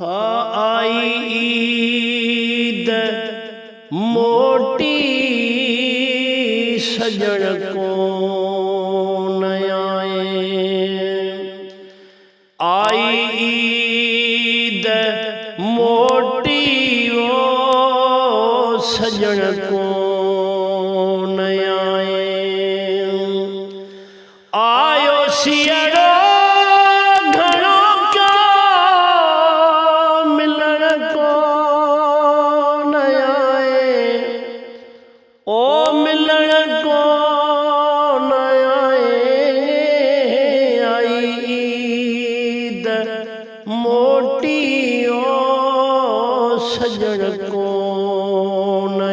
आई ईद मोटी सजण को न आई ईद मोटी वो सजण को न आयो सियड़ो मोटी ओ सजण को न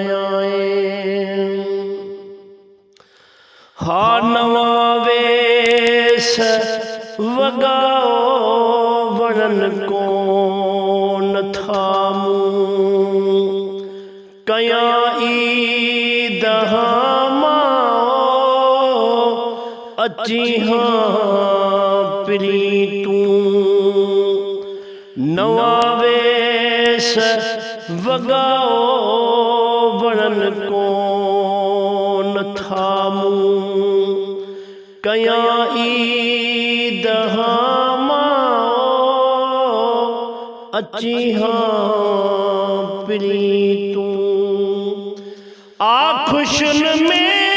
हा नवा वेस वगाओ वणन को न थामूं कया ईद अची हाँ प्रीतू नवा वेस वगाओ वणन को न थामूं कया ईद अची हाँ प्रीतू आ खुशन में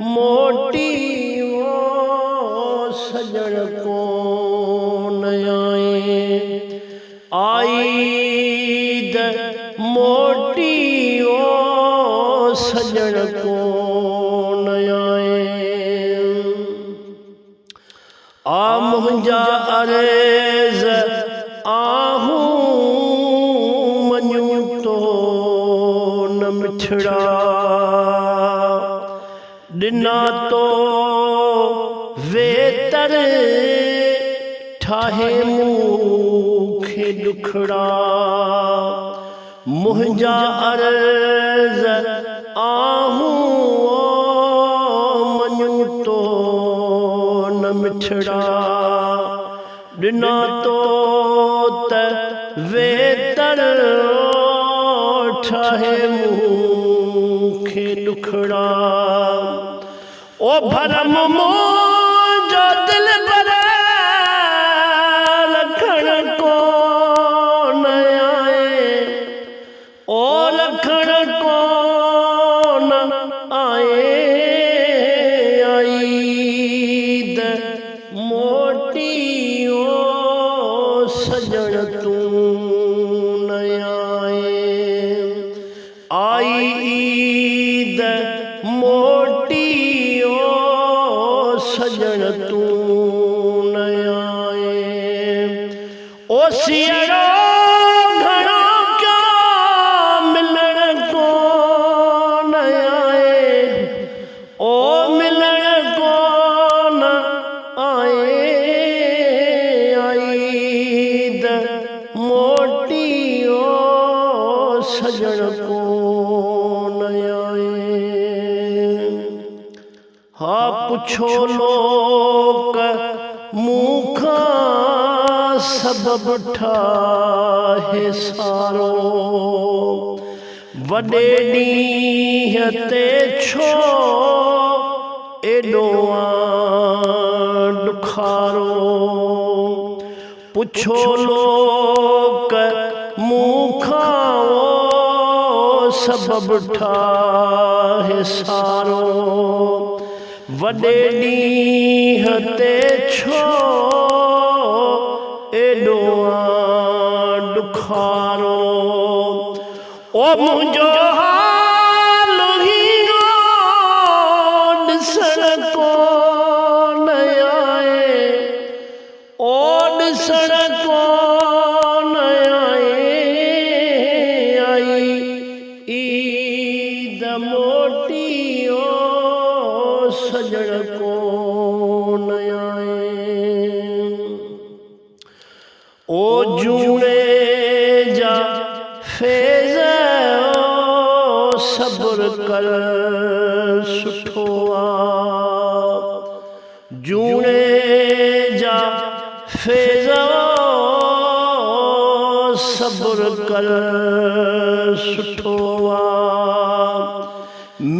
मोटी वो सजण को न ईद मोटी वो सजण को न आ मुंहिंजा अर्ज़ आहूं मञूं तो न मिठड़ा दिना तो वेतर ठाहे मूंखे दुखड़ा मुंहिंजा अर्ज़ आहूं मञूं तो न मिठड़ा दिना तो त वेतर ठाहे मूंखे दुखड़ा ओ भरम मुंहिंजो दिल पर लखण को न ओ लखण को न ईद मोटी ओ सजण तूं न आई ईद मोटी सजण तूं न ओ सियड़ो घणो क्या मिलण को न ओ मिलण को न ईद मोटी ओ सजण को न हा पुछो लोक मूंखा सबब ठाहे सारो वॾे ॾींहं ते छो एॾो ॾुखारो पुछो लोक मूंखा सबब ठाहे सारो वॾे ॾींहं ते छो एॾो ॾुखारो ओ मुंहिंजो हाल हीरो ॾिसण को न ओ ॾिसण को न आई ईद मोटी ओ सजण को न ओ जू जूने जा फैज़ सब्र कर सुठो जूने जा फैज़ सब्र कर सुठो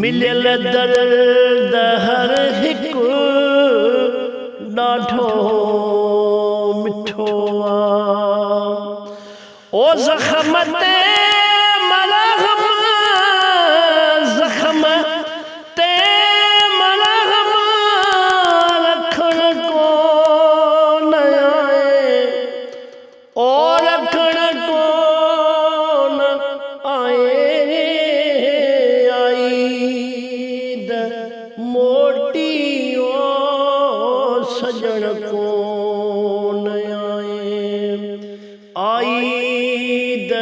मिलियल दर्द हर हिकु ॾाढो मिठो ओ ज़ख़्म ते मलहम ज़ख़्म ते मलहम रखण कोन आए ओ रखण कोन आए आईद मोटी ओ सजण कोन आए आईद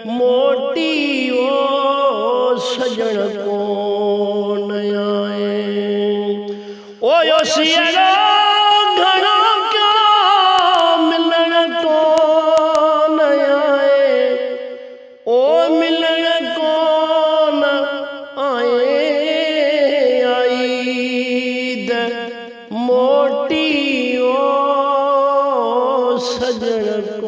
मोटी ओ सजण कोन आए ओ यो सियरो घणो क्या मिलण कोन आए ओ मिलण कोन आए आईद मोटी ओ सजण